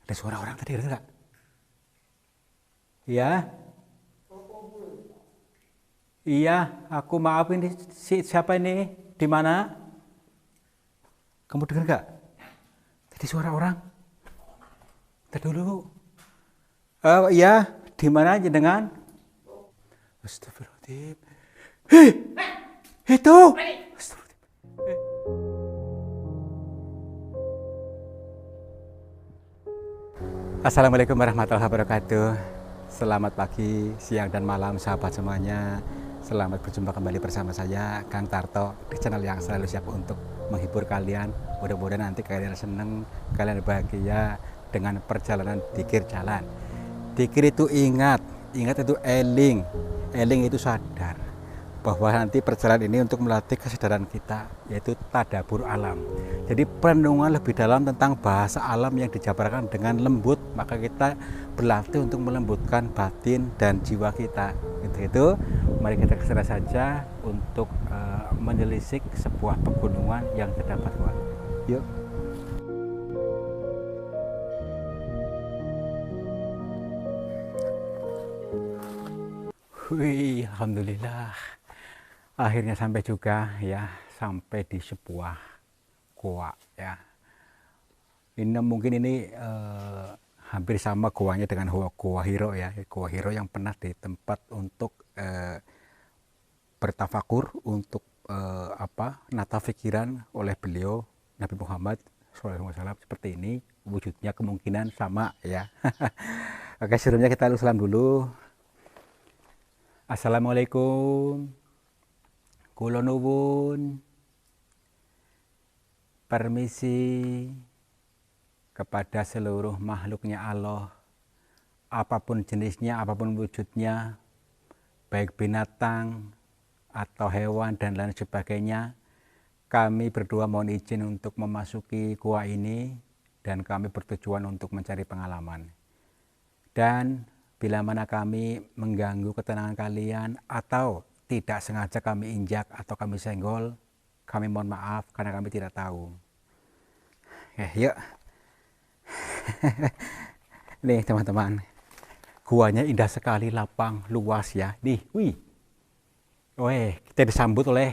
Ada suara orang tadi, dengar nggak? Iya, iya, aku maaf ini siapa ini? Di mana? Kamu dengar nggak? Tadi suara orang. Tadi dulu. Iya, di mana jenengan? Astagfirullahaladzim. Hei, itu. Assalamualaikum warahmatullahi wabarakatuh. Selamat pagi, siang, dan malam sahabat semuanya. Selamat berjumpa kembali bersama saya, Kang Tarto, di channel yang selalu siap untuk menghibur kalian. Mudah-mudahan nanti kalian senang, kalian bahagia dengan perjalanan dikir jalan. Dikir itu ingat itu eling. Eling itu sadar bahwa nanti perjalanan ini untuk melatih kesadaran kita, yaitu tadabur alam. Jadi perenungan lebih dalam tentang bahasa alam yang dijabarkan dengan lembut, maka kita berlatih untuk melembutkan batin dan jiwa kita. Itu mari kita kesana saja untuk menelisik sebuah pegunungan yang terdapat kuat. Yuk. Wih, alhamdulillah. Akhirnya sampai juga ya, sampai di sebuah goa ya. Ini mungkin ini hampir sama goanya dengan Goa Hiro ya. Goa Hiro yang pernah di tempat untuk bertafakur, untuk nata pikiran oleh beliau Nabi Muhammad SAW. Seperti ini wujudnya, kemungkinan sama ya. Oke, sebelumnya kita salam dulu. Assalamualaikum. Kula nuwun permisi kepada seluruh makhluknya Allah, apapun jenisnya, apapun wujudnya, baik binatang atau hewan dan lain sebagainya. Kami berdua mohon izin untuk memasuki gua ini, dan kami bertujuan untuk mencari pengalaman. Dan bila mana kami mengganggu ketenangan kalian atau tidak sengaja kami injak atau kami senggol, kami mohon maaf karena kami tidak tahu. Yuk. Nih teman-teman, guanya indah sekali, lapang, luas ya. Nih, wih. Kita disambut oleh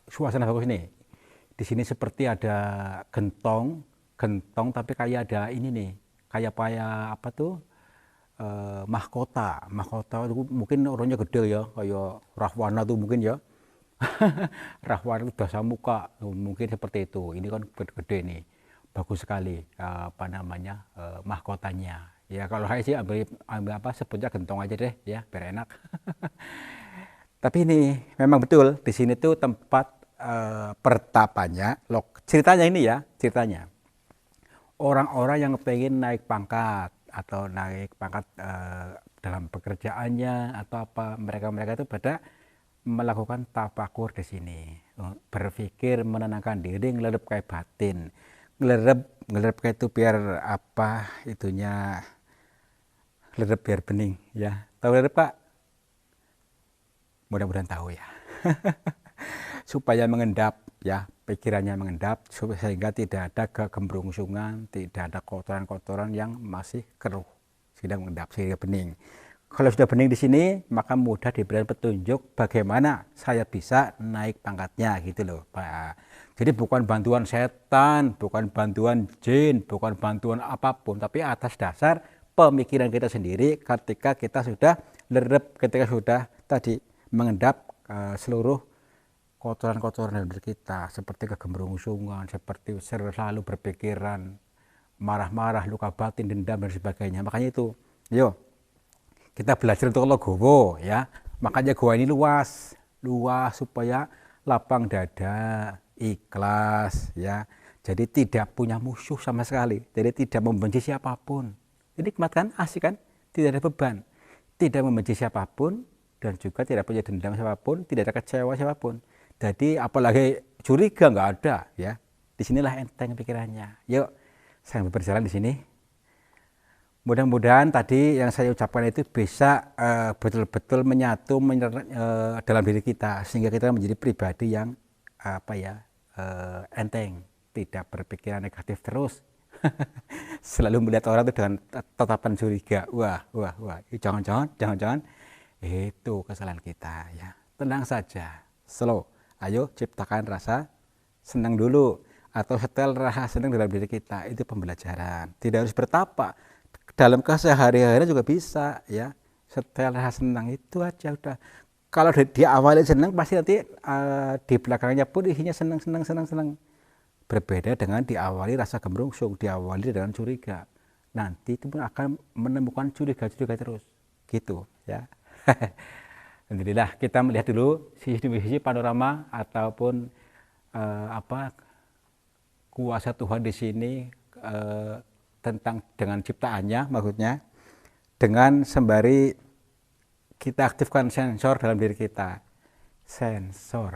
suasana bagus nih. Di sini seperti ada gentong tapi kayak ada ini nih, kayak apa tuh? Mahkota itu mungkin orangnya gede ya, kayak Rahwana tuh mungkin ya. Rahwana itu dasa muka mungkin seperti itu. Ini kan gede nih, bagus sekali mahkotanya ya. Kalau saya sih ambil apa, sebutnya gentong aja deh ya, biar enak. Tapi ini memang betul, di sini tuh tempat pertapanya. Ceritanya ini ya, orang-orang yang pengen naik pangkat atau naik pangkat dalam pekerjaannya atau apa, mereka itu pada melakukan tafakur di sini, berpikir, menenangkan diri, ngelerep kayak batin, ngelerep kayak itu biar apa itunya, ngelerep biar bening ya. Tahu ngelerep Pak? Mudah-mudahan tahu ya. Supaya mengendap ya, pikirannya mengendap sehingga tidak ada kegembrungsungan, tidak ada kotoran-kotoran yang masih keruh, sehingga mengendap, sehingga bening. Kalau sudah bening di sini, maka mudah diberikan petunjuk bagaimana saya bisa naik pangkatnya gitu loh Pak. Jadi bukan bantuan setan, bukan bantuan jin, bukan bantuan apapun, tapi atas dasar pemikiran kita sendiri ketika kita sudah lerep, ketika sudah tadi mengendap seluruh kotoran-kotoran dalam diri kita, seperti kegembrungsungan, seperti selalu berpikiran marah-marah, luka batin, dendam dan sebagainya. Makanya itu, yuk kita belajar untuk legowo ya. Makanya gua ini luas supaya lapang dada, ikhlas ya. Jadi tidak punya musuh sama sekali, jadi tidak membenci siapapun. Ini nikmat kan, asik kan, tidak ada beban, tidak membenci siapapun, dan juga tidak punya dendam siapapun, tidak ada kecewa siapapun. Jadi apalagi curiga nggak ada ya. Disinilah enteng pikirannya. Yuk, saya berjalan di sini. Mudah-mudahan tadi yang saya ucapkan itu bisa betul-betul menyatu dalam diri kita, sehingga kita menjadi pribadi yang enteng, tidak berpikiran negatif terus. selalu melihat orang itu dengan tatapan curiga. Wah, jangan-jangan itu kesalahan kita ya. Tenang saja, slow. Ayo ciptakan rasa senang dulu atau setel rasa senang dalam diri kita. Itu pembelajaran. Tidak harus bertapa. Dalam keseharian juga bisa ya. Setel rasa senang itu aja udah. Kalau dia awalnya senang pasti nanti di belakangnya pun isinya senang. Berbeda dengan diawali rasa gemerungsung, diawali dengan curiga. Nanti itu pun akan menemukan curiga terus. Gitu ya. Alhamdulillah kita melihat dulu sisi panorama ataupun kuasa Tuhan di sini tentang dengan ciptaannya, maksudnya dengan sembari kita aktifkan sensor dalam diri kita. Sensor.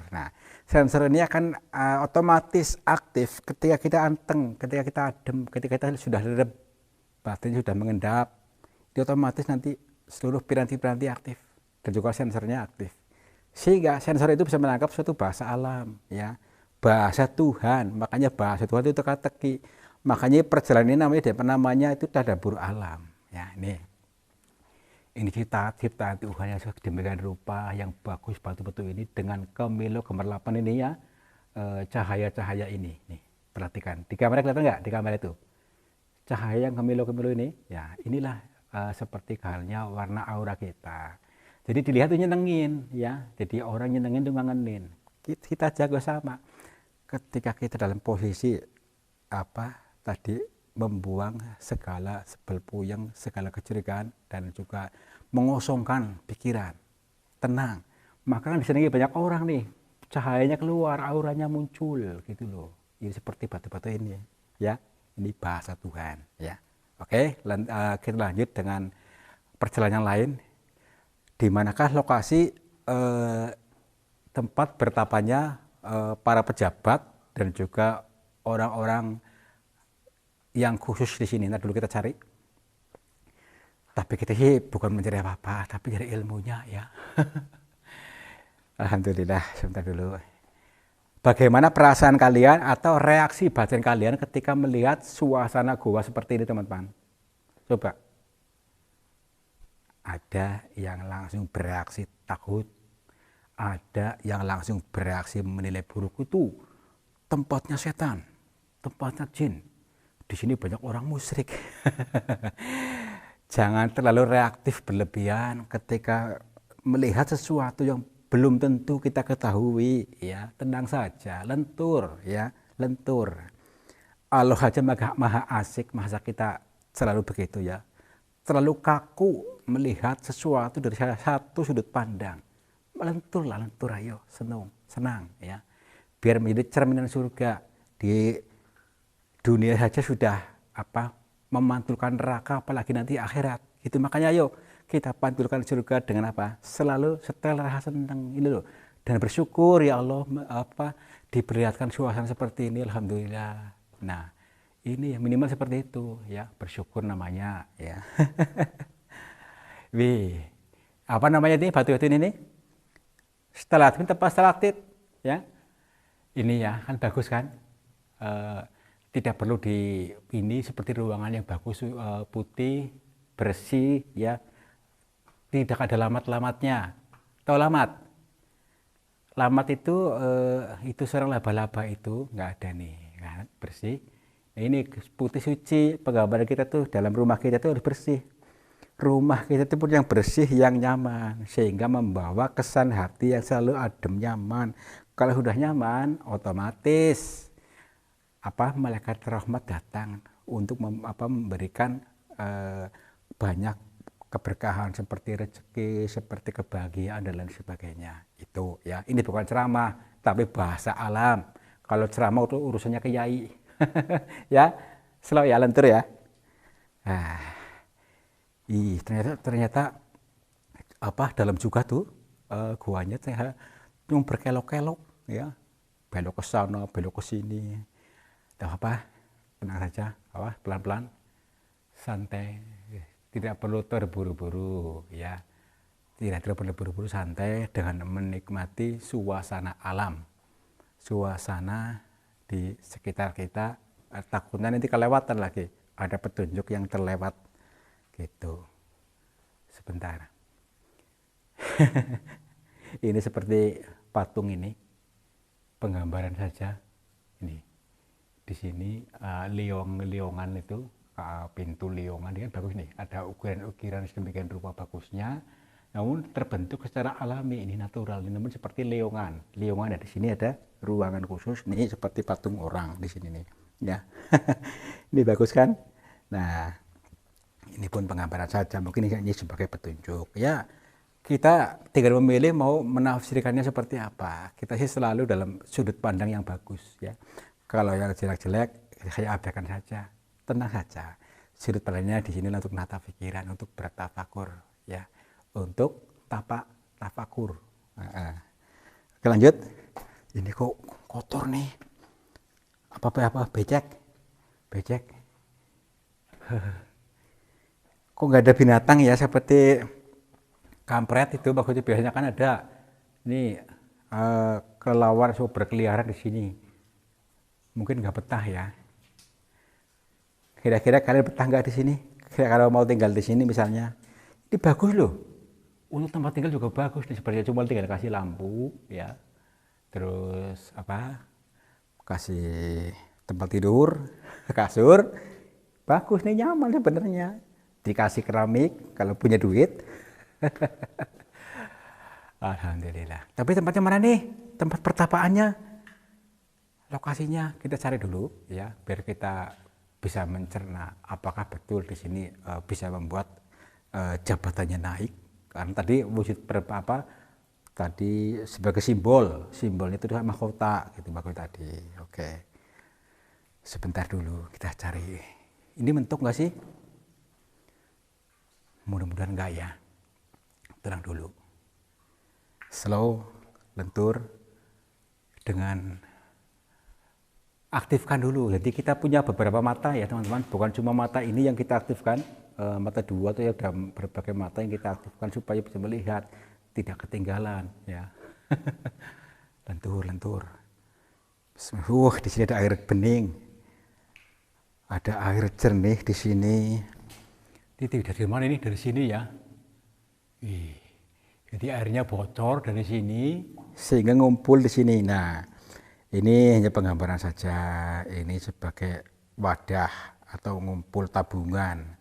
Nah, sensor ini akan otomatis aktif ketika kita anteng, ketika kita adem, ketika kita sudah redep, batin sudah mengendap. Itu otomatis nanti seluruh piranti-piranti aktif dan juga sensornya aktif. Sehingga sensor itu bisa menangkap suatu bahasa alam, ya, bahasa Tuhan. Makanya bahasa Tuhan itu teka-teki. Makanya perjalanan ini namanya itu tadabbur alam. Ya, ini ciptaan Tuhan yang sedemikian rupa yang bagus betul-betul ini dengan kemilau gemerlapan ini ya, cahaya-cahaya ini. Nih, perhatikan. Di kamera kelihatan nggak? Di kamera itu. Cahaya yang kemilau-kemilau ini, ya inilah seperti halnya warna aura kita. Jadi dilihat itu nyenengin, ya. Jadi orang nyenengin itu ngangenin. Kita jaga sama. Ketika kita dalam posisi membuang segala sebel puyeng, segala kecurigaan, dan juga mengosongkan pikiran, tenang. Maka kan disenangi banyak orang nih, cahayanya keluar, auranya muncul, gitu loh. Ini seperti batu-batu ini, ya. Ini bahasa Tuhan, ya. Oke, kita lanjut dengan perjalanan lain. Di manakah lokasi tempat bertapanya para pejabat dan juga orang-orang yang khusus di sini. Nah, dulu kita cari. Tapi kita sih bukan mencari apa-apa, tapi cari ilmunya ya. Alhamdulillah, sebentar dulu. Bagaimana perasaan kalian atau reaksi batin kalian ketika melihat suasana gua seperti ini, teman-teman? Coba. Ada yang langsung bereaksi takut. Ada yang langsung bereaksi menilai buruk, itu tempatnya setan, tempatnya jin. Di sini banyak orang musyrik. Jangan terlalu reaktif berlebihan ketika melihat sesuatu yang belum tentu kita ketahui, ya. Tenang saja, lentur, ya, lentur. Allah aja maha asik, masa kita selalu begitu, ya. Terlalu kaku melihat sesuatu dari salah satu sudut pandang. Lenturlah, lentur, ayo, senang, ya. Biar menjadi cerminan surga. Di dunia saja sudah memantulkan neraka, apalagi nanti akhirat. Itu makanya ayo kita pantulkan surga dengan apa? Selalu setel rasa senang ini loh. Dan bersyukur ya Allah diperlihatkan suasana seperti ini, alhamdulillah. Nah, ini minimal seperti itu ya, bersyukur namanya ya. Apa namanya ini batu-batu ini? Stalagmit apa stalaktit ya. Ini ya kan bagus kan? Tidak perlu ini seperti ruangan yang bagus, putih, bersih, ya. Tidak ada lamat-lamatnya. Tahu lamat? Lamat itu seorang laba-laba itu nggak ada nih, kan? Bersih. Nah, ini putih suci. Penggambaran kita tuh dalam rumah kita tuh harus bersih. Rumah kita itu pun yang bersih, yang nyaman, sehingga membawa kesan hati yang selalu adem, nyaman. Kalau sudah nyaman, otomatis malaikat rahmat datang untuk memberikan banyak keberkahan seperti rezeki, seperti kebahagiaan dan lain sebagainya. Itu ya, ini bukan ceramah tapi bahasa alam. Kalau ceramah itu urusannya kiai. Ya, selalu ya lentur ya. Ternyata dalam juga tuh guanya yang berkelok-kelok ya. Belok ke sana, belok ke sini. Tenang saja, pelan-pelan, santai, tidak perlu terburu-buru, ya, tidak perlu terburu-buru, santai dengan menikmati suasana alam, suasana di sekitar kita, takutnya nanti kelewatan lagi, ada petunjuk yang terlewat gitu. Sebentar. Ini seperti patung ini, penggambaran saja. Ini di sini liongan itu, pintu liongan ini kan bagus nih, ada ukiran-ukiran sedemikian rupa bagusnya, namun terbentuk secara alami, ini natural, namun seperti liongan ada di sini, ada ruangan khusus nih seperti patung orang di sini nih ya. Ini bagus kan. Nah, ini pun penggambaran saja, mungkin ini sebagai petunjuk ya. Kita tinggal memilih mau menafsirkannya seperti apa. Kita sih selalu dalam sudut pandang yang bagus ya. Kalau yang jelek-jelek saya abaikan saja, tenang saja. Sudut pandangnya di sini untuk menata pikiran, untuk bertafakur ya, untuk tafakur. Oke, lanjut. Ini kok kotor nih. Apa becek. Kok nggak ada binatang ya, seperti kampret itu bagusnya, biasanya kan ada ini kelelawar berkeliaran di sini. Mungkin nggak betah ya. Kira-kira kalian betah nggak di sini? Kalau mau tinggal di sini misalnya, ini bagus loh. Untuk tempat tinggal juga bagus nih, sepertinya cuma tinggal kasih lampu ya, terus kasih tempat tidur, kasur, bagus nih, nyaman sebenarnya. Dikasih keramik kalau punya duit. Alhamdulillah. Tapi tempatnya mana nih? Tempat pertapaannya, lokasinya kita cari dulu ya, biar kita bisa mencerna apakah betul di sini bisa membuat jabatannya naik. Karena tadi wujud tadi sebagai simbolnya itu mahkota gitu bagus tadi. Oke. Sebentar dulu kita cari. Ini mentok nggak sih? Mudah-mudahan enggak ya. Tenang dulu. Slow, lentur, dengan aktifkan dulu. Jadi kita punya beberapa mata ya teman-teman. Bukan cuma mata ini yang kita aktifkan, mata dua atau ya, ada berbagai mata yang kita aktifkan supaya bisa melihat, tidak ketinggalan ya. Lentur. Di sini ada air bening. Ada air jernih di sini. Dari mana ini? Dari sini ya. Jadi airnya bocor dari sini sehingga ngumpul di sini. Nah, ini hanya penggambaran saja. Ini sebagai wadah atau ngumpul tabungan.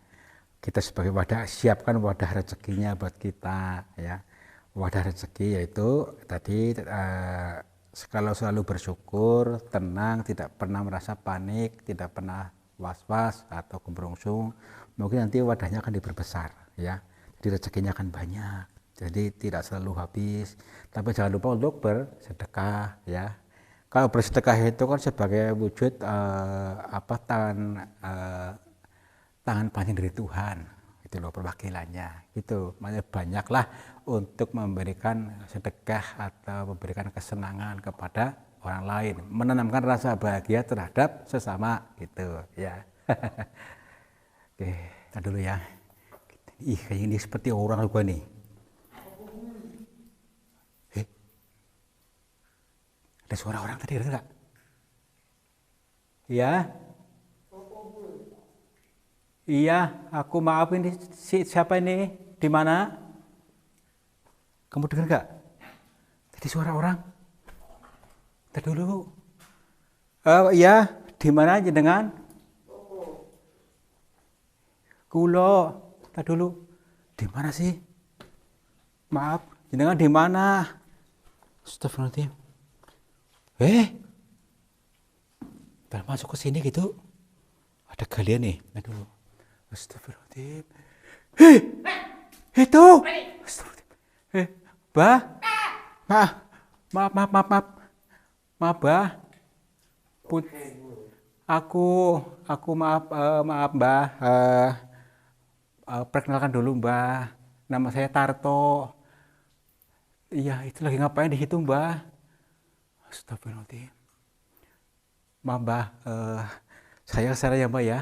Kita sebagai wadah, siapkan wadah rezekinya buat kita ya. Wadah rezeki yaitu tadi kalau selalu bersyukur, tenang, tidak pernah merasa panik, tidak pernah was-was atau kemerungsung, mungkin nanti wadahnya akan diperbesar ya, jadi rezekinya akan banyak, jadi tidak selalu habis. Tapi jangan lupa untuk bersedekah ya. Kalau bersedekah itu kan sebagai wujud tangan panjang dari Tuhan, itu loh perwakilannya gitu. Makanya banyaklah untuk memberikan sedekah atau memberikan kesenangan kepada orang lain, menanamkan rasa bahagia terhadap sesama gitu ya. Oke, kita dulu ya. Kayak ini seperti orang juga nih. Ada suara orang tadi, ada nggak? Iya. Iya, aku maaf, ini siapa ini? Di mana? Kamu dengar nggak? Tadi suara orang. Tadi dulu. Iya, di mana jenengan? Kulo. Tadi dulu. Di mana sih? Maaf, jenengan di mana? Astagfirullahaladzim. Udah masuk ke sini gitu. Ada kalian nih. Tadi dulu. Astagfirullahaladzim. Itu. Astagfirullahaladzim. Bah. Maaf. Maaf, Bah. Aku maaf, Mbah. Perkenalkan dulu, Mbah. Nama saya Tarto. Iya, itu lagi ngapain di situ, Mbah? Astagfirullahaladzim. Maaf, Mbah. Saya ya, Mbah ya.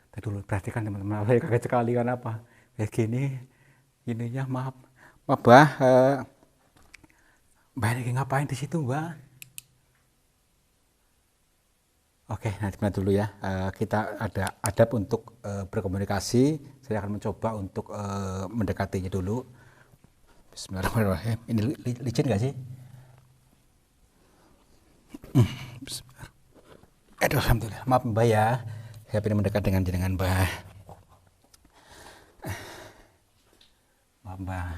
Tadi dulu perhatikan teman-teman, saya kaget sekali kan apa. Kayak gininya, maaf. Maaf, Mbah. Mbah lagi ngapain di situ, Mbah? Oke, nah dimana dulu ya. Kita ada adab untuk berkomunikasi. Saya akan mencoba untuk mendekatinya dulu. Bismillahirrahmanirrahim. Ini licin nggak sih? Bismillah. Aduh, alhamdulillah. Maaf Mbak ya. Saya ingin mendekat dengan Mbak. Maaf Mbak.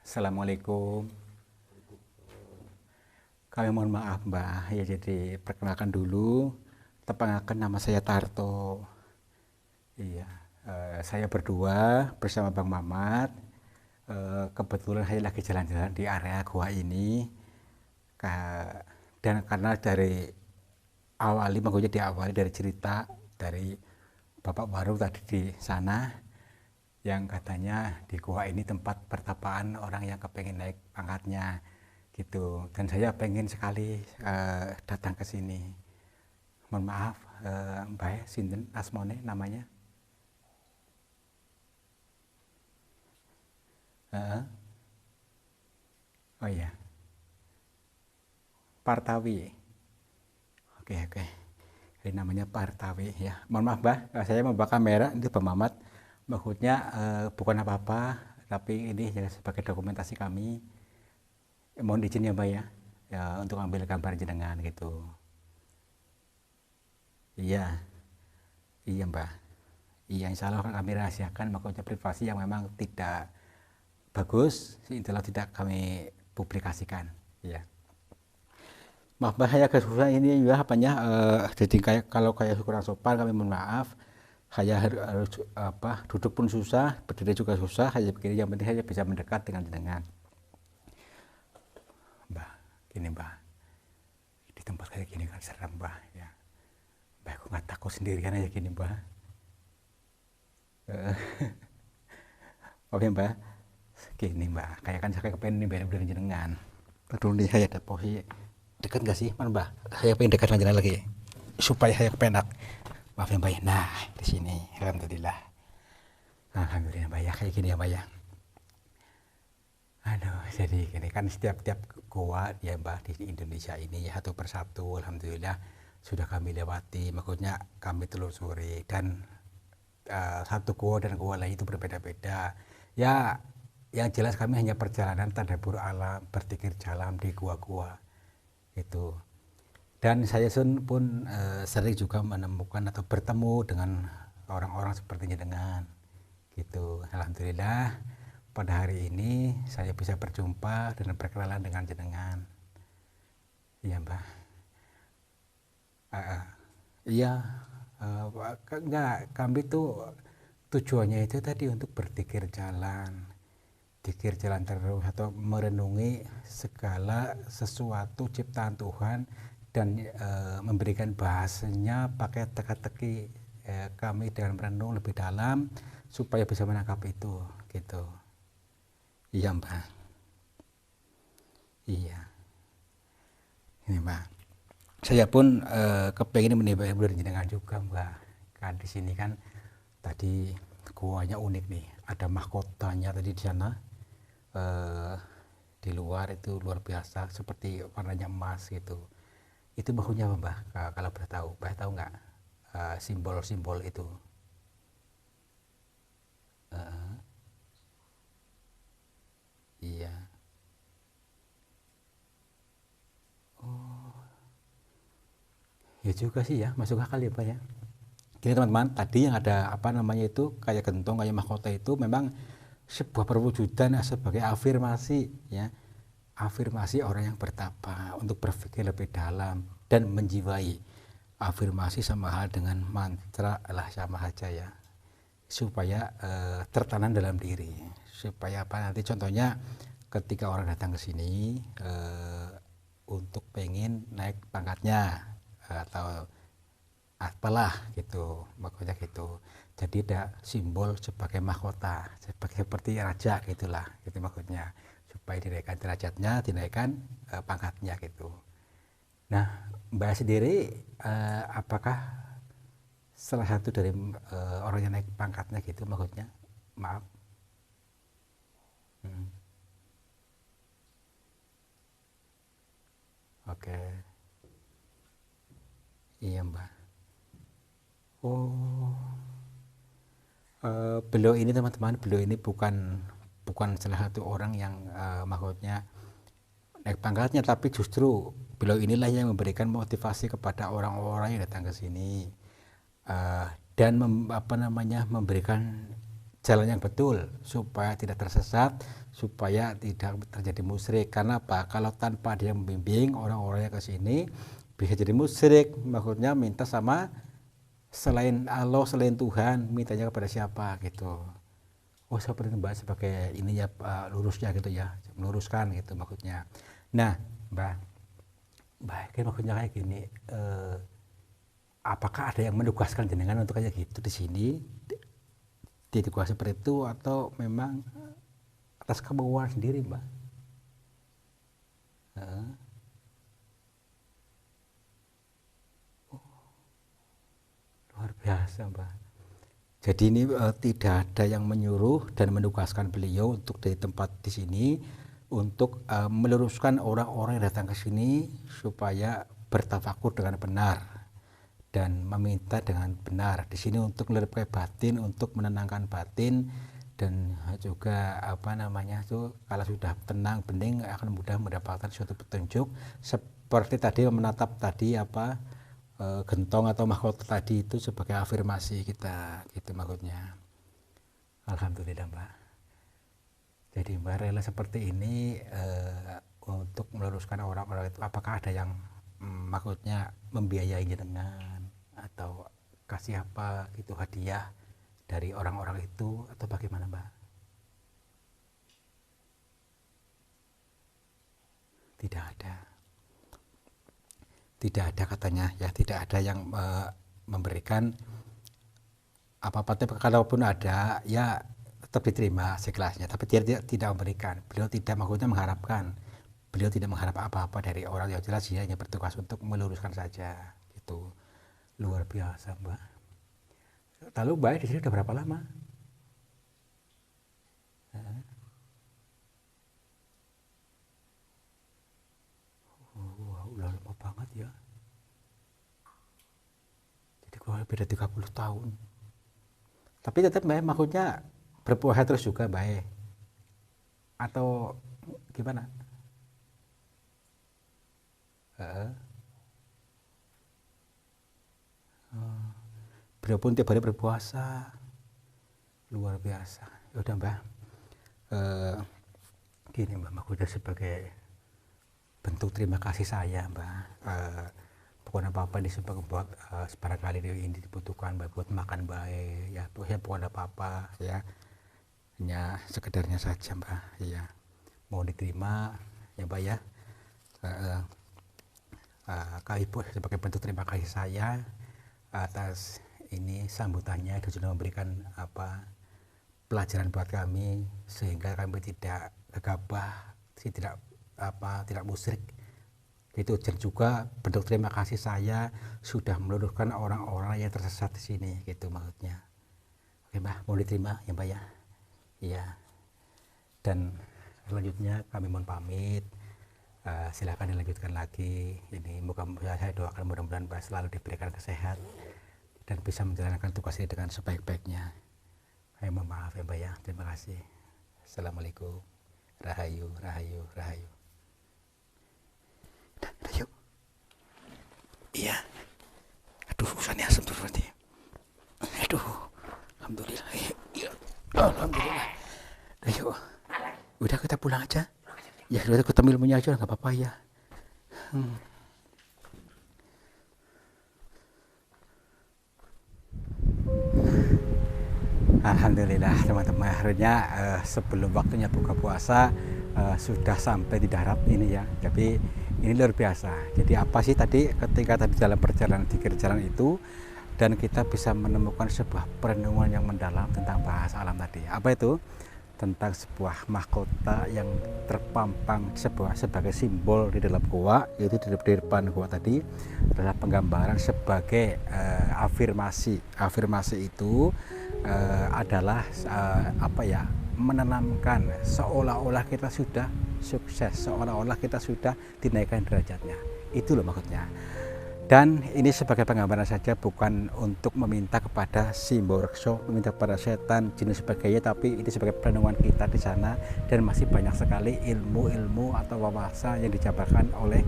Assalamualaikum. Kami mohon maaf Mbak. Ya jadi perkenalkan dulu. Tepangaken nama saya Tarto. Iya. Saya berdua bersama Bang Mamat. Kebetulan saya lagi jalan-jalan di area gua ini. Dan karena makanya diawali dari cerita dari Bapak Baru tadi di sana yang katanya di gua ini tempat pertapaan orang yang kepengen naik pangkatnya gitu, dan saya pengen sekali datang ke sini. Mohon maaf Mbak sinten asmone namanya? uh, oh iya, Partawi. Oke oke, ini namanya Partawi ya. Mohon maaf Mbak, saya membawa kamera ini Pak Mamat, maksudnya bukan apa-apa, tapi ini ya sebagai dokumentasi kami. Mohon izin ya Mbak ya, untuk ambil gambar jenengan gitu. Iya, iya Mbak. Iya, insya Allah akan kami rahasiakan, makanya privasi yang memang tidak bagus, itulah tidak kami publikasikan. Iya. Maaf Mbak, saya kesusahan ini ya apanya, jadi kayak kalau kayak kurang sopan kami mohon maaf. Saya harus apa, duduk pun susah, berdiri juga susah. Saya begini, yang penting saya bisa mendekat dengan Mbak. Gini Mbak, di tempat kayak gini kan serem Mbak ya. Mbak, aku nggak takut sendirian aja gini Mbak. Oke Mbak, gini Mbak, kayak kan saya kepengen nih bener-bener jenengan. Aduh nih saya ada posisi dekat nggak sih, mana Mbak? Saya pengen dekat lagi supaya saya kepenak. Maaf ya Mbak ya. Nah di sini, alhamdulillah. Alhamdulillah Mbak ya, kayak gini ya Mbak ya. Aduh, jadi gini kan setiap goa ya Mbak di Indonesia ini ya satu persatu, alhamdulillah sudah kami lewati. Maksudnya kami telusuri, dan satu goa dan goa lain itu berbeda-beda. Ya, yang jelas kami hanya perjalanan tadabbur alam, berpikir jalan di gua-gua itu. Dan saya pun sering juga menemukan atau bertemu dengan orang-orang sepertinya dengan gitu. Alhamdulillah pada hari ini saya bisa berjumpa dan berkenalan dengan jenengan. Iya Mbak. Iya, enggak, kami tuh tujuannya itu tadi untuk berpikir jalan, pikir jalan terus atau merenungi segala sesuatu ciptaan Tuhan, dan memberikan bahasanya pakai teka-teki kami dengan merenung lebih dalam supaya bisa menangkap itu gitu. Iya Mbak. Iya, ini Mbak. Saya pun kepengen menimba ilmu dari jenengan juga Mbak. Kan di sini kan tadi guanya unik nih, ada mahkotanya tadi di sana. eh, di luar itu luar biasa seperti warnanya emas gitu. Itu bahunya apa Mbak? Kalau boleh tahu, Mbak tahu nggak simbol-simbol itu? Eh, iya. Ya juga sih ya, masuk akal ya Pak ya. Gini teman-teman, tadi yang ada apa namanya itu kayak gentong, kayak mahkota itu memang sebuah perwujudan sebagai afirmasi ya. Afirmasi orang yang bertapa untuk berpikir lebih dalam dan menjiwai. Afirmasi sama hal dengan mantra lah, sama saja ya, supaya tertanam dalam diri, supaya apa, nanti contohnya ketika orang datang ke sini untuk pengen naik pangkatnya atau apalah gitu, makanya gitu. Jadi ada simbol sebagai mahkota, seperti raja gitulah, gitu maksudnya, supaya dinaikkan derajatnya, dinaikkan pangkatnya gitu. Nah Mbak sendiri apakah salah satu dari orang yang naik pangkatnya gitu maksudnya? Maaf. Hmm. Oke. Iya Mbak. Oh, beliau ini teman-teman, beliau ini bukan bukan salah satu orang yang maksudnya naik pangkatnya, tapi justru beliau inilah yang memberikan motivasi kepada orang-orang yang datang ke sini, uh, dan memberikan jalan yang betul supaya tidak tersesat, supaya tidak terjadi musyrik. Karena apa? Kalau tanpa dia membimbing orang-orang yang ke sini bisa jadi musyrik, maksudnya minta sama selain Allah, selain Tuhan, mintanya kepada siapa gitu. Oh, seperti itu Mbak, sebagai ini ya, lurusnya gitu ya, meluruskan gitu maksudnya. Nah Mbak, kayak maksudnya kayak gini, apakah ada yang menugaskan jenengan untuk kayak gitu di sini, ditugas seperti itu, atau memang atas kemauan sendiri Mbak? Luar biasa Mbak. Jadi ini tidak ada yang menyuruh dan menugaskan beliau untuk di tempat di sini untuk meluruskan orang-orang yang datang ke sini supaya bertafakur dengan benar dan meminta dengan benar di sini untuk melerupkan batin, untuk menenangkan batin, dan juga apa namanya itu, kalau sudah tenang bening akan mudah mendapatkan suatu petunjuk seperti tadi menatap tadi apa, gentong atau mahkota tadi itu sebagai afirmasi kita gitu maksudnya. Alhamdulillah Mbak. Jadi Mbak rela seperti ini untuk meluruskan orang-orang itu. Apakah ada yang maksudnya membiayai jenengan atau kasih apa gitu hadiah dari orang-orang itu, atau bagaimana Mbak? Tidak ada. Tidak ada katanya ya, tidak ada yang memberikan apa-apa. Kalaupun ada ya tetap diterima seikhlasnya, tapi dia tidak memberikan. Beliau tidak maksudnya mengharapkan, beliau tidak mengharap apa-apa dari orang, yang jelas dia hanya bertugas untuk meluruskan saja gitu. Luar biasa Mbak. Lalu Mbak di sini udah berapa lama? Oh, udah lama banget ya. Jadi kurang lebih dari 30 tahun. Tapi tetap Mbak maksudnya berpuasa terus juga Mbak, atau gimana? Beliau pun tiap hari berpuasa. Luar biasa. Ya udah Mbak, gini Mbak, maksudnya sebagai bentuk terima kasih saya Mbak, bukan apa-apa ini sebagai buat barangkali ini dibutuhkan Mbak buat makan baik ya, pokoknya bukan apa-apa ya, hanya sekedarnya saja Mbak ya, mau diterima ya Mbak ya. Kali Ibu sebagai bentuk terima kasih saya atas ini sambutannya, dan sudah memberikan apa pelajaran buat kami sehingga kami tidak gegabah, tidak musyrik itu. Dan juga bentuk terima kasih saya sudah meluruskan orang-orang yang tersesat di sini gitu maksudnya. Oke Mbak, mau diterima ya Mbak ya. Iya. Dan selanjutnya kami mohon pamit. Silakan dilanjutkan lagi. Ini moga saya doakan mudah-mudahan Mbak selalu diberikan kesehatan dan bisa menjalankan tugas ini dengan sebaik-baiknya. Saya mohon maaf ya Mbak ya. Terima kasih. Assalamualaikum. Rahayu, rahayu, rahayu. Rahayu. Iya. Aduh, susahnya asam terus nanti. Aduh. Alhamdulillah. Ya. Alhamdulillah. Ayo. Udah kita pulang aja. Ya sudah, kita ilmunya aja nggak apa-apa ya. Alhamdulillah teman-teman, akhirnya sebelum waktunya buka puasa sudah sampai di darat ini ya. Tapi ini luar biasa. Jadi apa sih tadi ketika tadi dalam perjalanan di jalan itu, dan kita bisa menemukan sebuah perenungan yang mendalam tentang bahasa alam tadi. Apa itu? Tentang sebuah mahkota yang terpampang sebagai simbol di dalam goa, yaitu di depan goa tadi adalah penggambaran sebagai afirmasi. Afirmasi itu adalah apa ya, menanamkan seolah-olah kita sudah sukses, seolah-olah kita sudah dinaikkan derajatnya. Itu loh maksudnya. Dan ini sebagai penggambaran saja, bukan untuk meminta kepada Simbo Rekso, meminta kepada setan, jin dan sebagainya, tapi ini sebagai perenungan kita di sana. Dan masih banyak sekali ilmu-ilmu atau wawasan yang dijabarkan oleh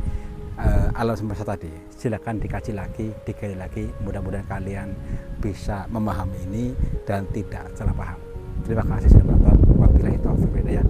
alam semesta tadi. Silakan dikaji lagi, digali lagi, mudah-mudahan kalian bisa memahami ini dan tidak salah paham. Terima kasih sudah menonton. Wabillahi taufiq wal hidayah.